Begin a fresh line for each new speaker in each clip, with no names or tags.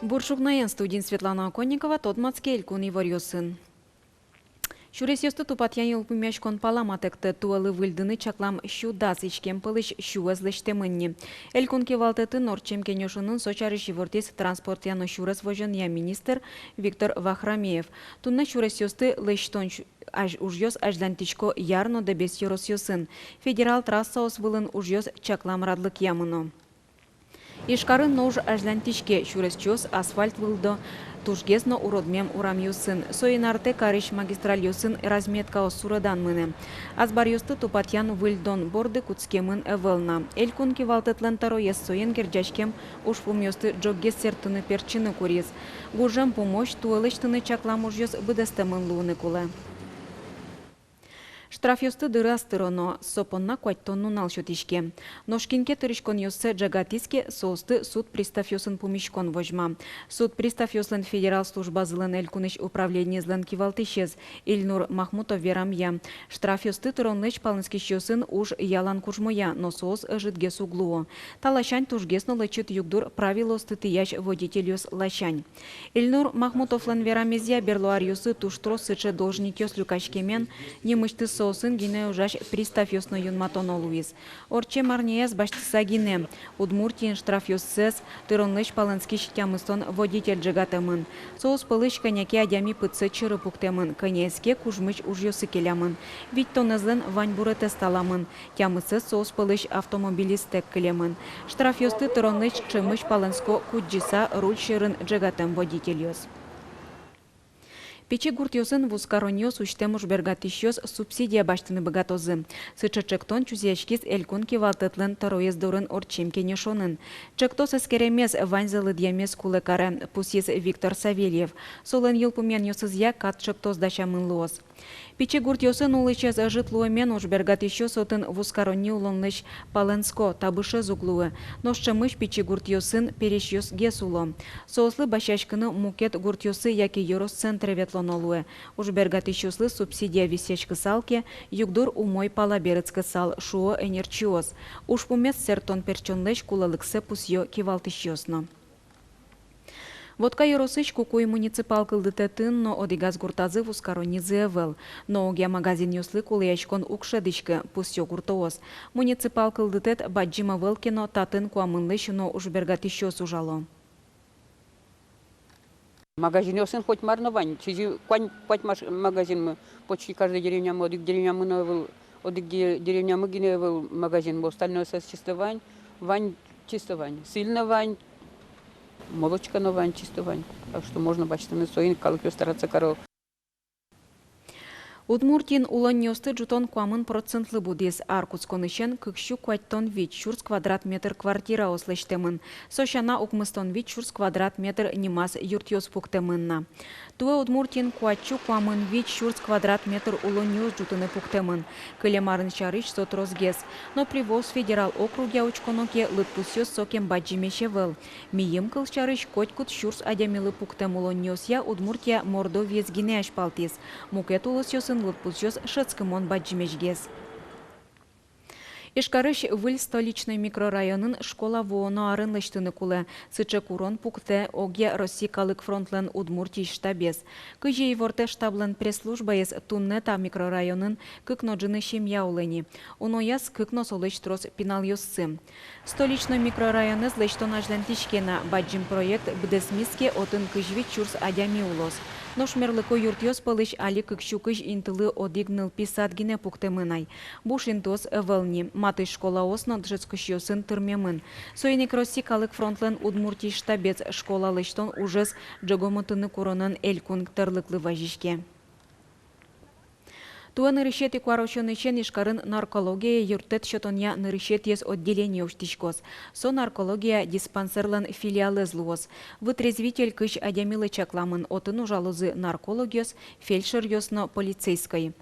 Буршукнаен студент Светлана Оконникова Тодмацке Элькун Иварьосын. Шуресёсты тупатьян елпумяшкон паламатекты туалы выльдыны чаклам щудас ичкем пылыш щуэзлештемынни. Элькун кевалтеты норчем кенешунын сочары шивортис транспортяно щурес воженья министр Виктор Вахрамеев. Тунна шуресёсты лештон ужьёс аждантичко ярно дебес ёросёсын. Федерал трасса освылын ужьёс чаклам радлык ямыно. Ишкарын нож ажлантичке шуресчёс асфальт вылдо тужгесно уродмем урамюсын. Соинарте кариш магистральюсын разметка осурадан мыны. Азбарюсты тупатьян выльдон борды куцкемын эвелна. Элькун кивалтетлен тароес соен герджачкем ушпумёсты джоггес сертыны перчины курис. Гужем помощь туэлыштыны чаклам ужьёс быдестемын луны куле. Штраф-ёсты дырастыроно, сопонна куаттонну налшотишке. Ношкинке тырышкон ёссы джагатиске соосты суд пристав ёсын пумишкон вожма. Суд пристав ёслен федерал служба зылын элькуныш управление злен кивалтышез. Ильнур Махмутов верамья. Штраф-ёсты тыронныш палынскиш ёсын уж ялан кужмоя, но соос житгес углуо. Талашань тужгесно лечит югдур правилосты тыяш водитель ёс лащань. Ильнур Махмутовлен верамезия берлуар ёсы туштро сыче должник ёс люкашкемен, немышты сосын гине ужаш пристав ёсно юнматоно Луиз. Орче марнеяс баштыса гине. Удмуртиен штраф ёссес тыронныш палынскиш тямыстон водитель джигатемын. Соус пылыш коньяке адями пытсы чыры пуктемын. Коньяске кужмыш уж ёсы келямын. Вить тонезлен вань бурете сталамын. Тямысы соус пылыш автомобилистек келемын. Штраф ёсты тыронныш чымыш палынско куджиса руль шырын джигатем водитель ёс. Печи гуртьосын вускароньос учтемуш бергатищос субсидия баштыны богатозы. Сычачектон чузяшкиз элькун кивалтетлен тароез дорын орчем кенешонын. Чектос эскеремез ванзалы дьямез кулекаре пусиз Виктор Савельев. Солен елпумен ёсызя кат чектос дачамын луос. Печи гуртьосын улычез житлуэмен уж бергатищос отын вускаронни улонлыш паленско табышы зуглуы. Ношчамыш печи гуртьосын перешьос гесуло. Соуслы башашкыны мукет гуртьосы яки ёрос центре ветлонолуэ. Уж бергатищослы субсидия висечкы салке, югдур умой палаберецкы сал шуо энерчиоз. Уж пумес сертон перчонлыш кулалыксе пусьё кивалтищосно. Водка Яросыч кукуй муниципал кылдытетін, но одигаз гуртазы вускарони зэвэл. Но угя магазин юслы кулыячкон укшедышкы пусьё гуртоос. Муниципал кылдытет баджима вэлкино татын куамынлыш, но уж бергатищо сужало.
Магазин ёсын хоть марновань. Чизи пать магазин мы почти каждая деревня мы, одик деревня мы навел, одик деревня мы гиневел магазин, остальное со чисто вань, вань чисто вань, сильно вань. Молочка новая, чисто вань. Так что можно бачить на соин, как стараться коров.
Удмуртин уланьосты джутон куамын процентлы будес аркутсконышен кыкщу кваттон вич шурс квадрат метр квартира ослештемын. Сошана укмыстон вич шурс квадрат метр немас юртьос пуктемынна. Туэ Удмуртин куачу куамын вич шурс квадрат метр уланьос джутыны пуктемын. Кылемарын чарыш сотрозгес. Но привоз федерал округя учконоке лытпусёс сокем баджимешевел. Мием кыл чарыш котькут шурс адямилы пуктем уланьосья Удмуртия Мордовиес гинеаш палтис. Мукет улысёсын лытпусёс шецкымон баджимешгес. Ишкарыш выль столичный микрорайонын школа вооно арын лыштыны кулы. Сычы курон пукте оге Россикалык фронтлен Удмуртий штабес. Кыжей ворте штаблен пресс-служба ес туннета микрорайонын кыкноджыны семья улени. Унояс кыкно солыч трос пинал ёссы. Столичный микрорайоныз лыштон ажлантишкена баджим проект бдесмиске отын кыжвит чурс адями улос. Ношмерлыко юртьёс пылыш али кыкщукыш интылы одигныл писат гине пуктемынай. Бушинтос эвелни. Маты школа осно джецкыщёсын тырмемын. Соиник Россикалык фронтлен Удмуртий штабец школа лыштон ужес джогомытыны куронын элькун тырлыклы важишке. Туа нырышет икуарощонычен ишкарын наркология юртет щотоня нырышет ес отделение уштишкос. Со наркология диспансерлан филиалы злуос. Вытрезвитель кыш адямилы чакламын отын ужалузы наркологиос, фельдшер ёсно полицейской.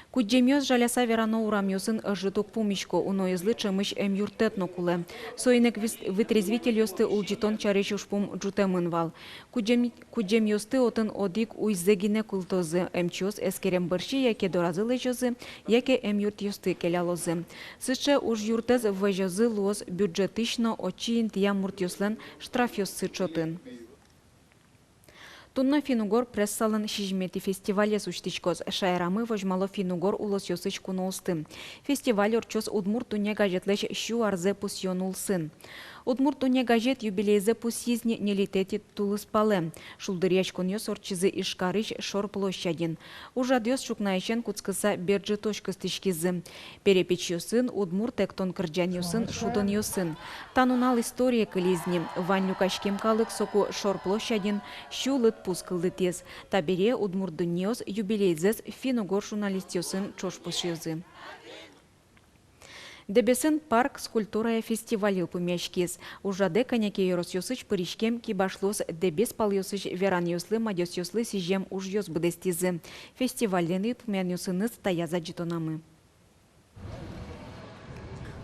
Куджемёс жаляса верано урамёсын житок пумишко уноизлы чымыш юртетно куле. Соинек вытрезвитель ёсты улджитон чареш ушпум джутемын вал. Куджем ёсты отын одик уйзегине култозы. Чос эскерем бырши яке доразы лежозы, яке юрт ёсты келялозы. Сыче уж юртез вежозы луос бюджетично очиин тия мурт ёслен штраф ёссы чотын. Тунна Финугор пресс-салын шижмети фестивале суштичкоз. Шайрамы вожмало Финугор улос йосыч куноусты. Фестиваль орчос Удмурт туне газетлеш щу арзе пусьонулсын. Удмурт туне газет юбилейзе пусизне нелитети тулыспале. Шулдыряч коньос орчизы ишкарыч шор площадин. Ужадьос шукнаичен куцкыса берджи точкастышкизы. Перепеч йосын, Удмурт эктон кырджан йосын, шудон йосын. Танунал история кылизни. Вань Люкашкем калык соку шор площадин щулыт пускылды тез. Табере Удмурт дуньос юбилейзес Финугор журналист йосын чош пушизы. Дебесен парк скульптура фестивалил пумяшкиз. Ужаде коняке йорос йосыч пыришкем ки башлос дебес пал йосыч веран йослы мадёс йослы сижем уж йос бдестизы. Фестивальден пумян йосыныз таяза житонамы.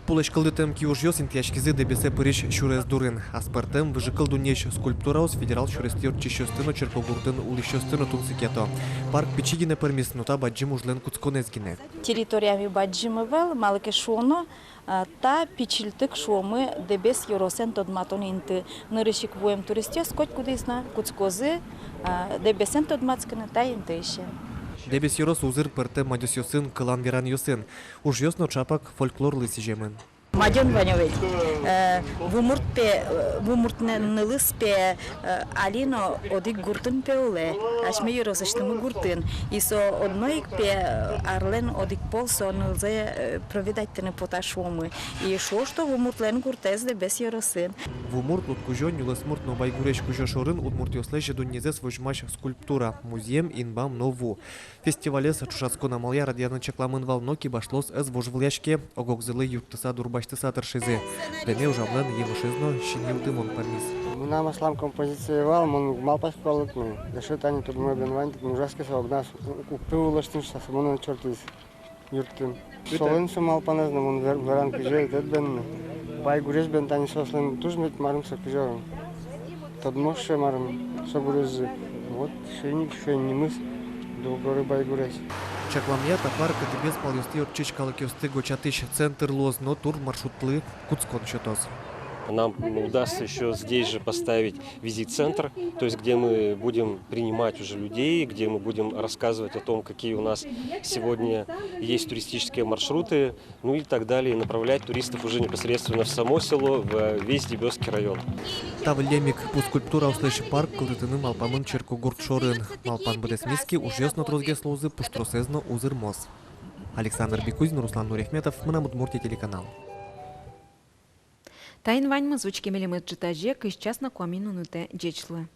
Пулешкалдытым ки уж йосин тяшкизы дебесе пыриш шурез дурын. Аспартым выжикалду неш скульптураус федерал шурестер чищостыно черпогуртын улищостыно тунсикето. Парк печигине пермис нота баджим ужлен куцконезгине.
Териториями баджимывел малке шоно та пичилтык шомы дебес йоросен тодматон инты. Нырышик воем туристес коть кудисна куцкозы дебесен тодматсканы та инты еще.
Дебес йорос узыр пырты мадёс йосын кылан веран йосын. Уж йосно чапак фольклорлы сижемын.
Мадьон Ваневич, вумурт нылыспе алино одик гуртын пеуле, ашме йоросыштымы гуртын. Исо одноик пе арлен одик полсо нылзе проведаттыны поташомы. И шо что вумуртлен гуртез дебес йоросын.
Вумурт луткужон юласмурт но байгуреш кужо шорын удмурт йослеже дуннезес вожмаш скульптура музеем инбам нову. Фестивалес чушаско намаля радианы чекламын волноки башлос эз вожвляшке огокзылы юртыса дурбаштыса тыршизы. Дене ужавлен евушизно шинилдым он пармис.
Нам аслам композиция вал, он малпас колотный. Даши тани тут мой бенвантик, ужаски собнас. Купил лаштимся, самон черт из юртым. Солын су малпанезна, он веран кижей, тет бен. Бай гуреш бен тани сослен тужмет марым со кижевым. Тот моше марым собурезы. Вот шейник, шейнимыс. Долгоры бай гуреш.
Чакламията парка дебес палюсти от чичкалакиосты гочатыш центр лоз, но тур маршрутлы куцкон счетос.
Нам удастся еще здесь же поставить визит-центр, то есть где мы будем принимать уже людей, где мы будем рассказывать о том, какие у нас сегодня есть туристические маршруты, ну и так далее, и направлять туристов уже непосредственно в само село, в весь Дебесский район.
Тавлемик по скульптура услыши парк, кылдытыны малпамын черку гурт шорын. Малпан будесмиски уж ясно трозге слозы пуштросезно узыр моз. Александр Бекузин, Руслан Нурехметов, мы на Удмуртия телеканал.
Тайн вань мазучки мелемет читаже, кыш час на куамину нуте джечлы.